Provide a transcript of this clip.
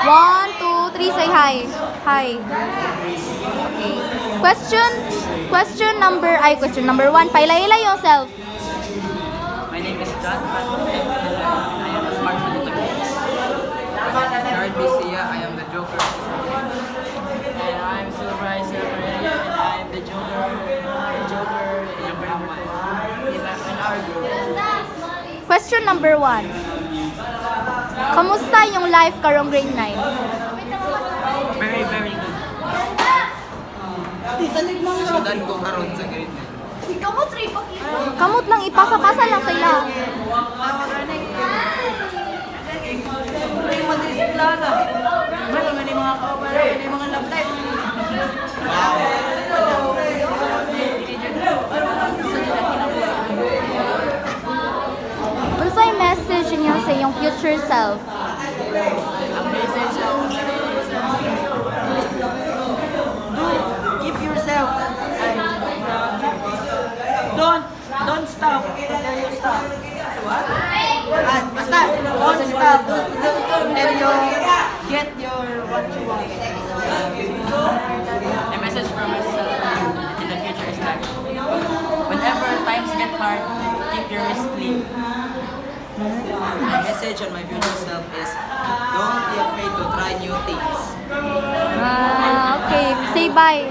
1, 2, 3, say hi. Hi. Okay. Question number 1. Paila yourself. My name is John. I am a smart Jared Bisia, I am the Joker. And I'm Supervisor Pereira, and I am the Joker in our group. Question number 1. Kamusta yung life karong grade 9? Very, very good. Sudan ko karon sa grade 9. Kamot lang, ipasa-pasa lang sa ila. Unsay message niyo sa iyong future self? Ang message ako sa keep yourself. Don't stop until you stop. Basta, don't stop until you get your what you want. A message from myself in the future is that whenever times get hard, keep your wrist clean. My message on my future self is don't be afraid to try new things. Okay, say bye.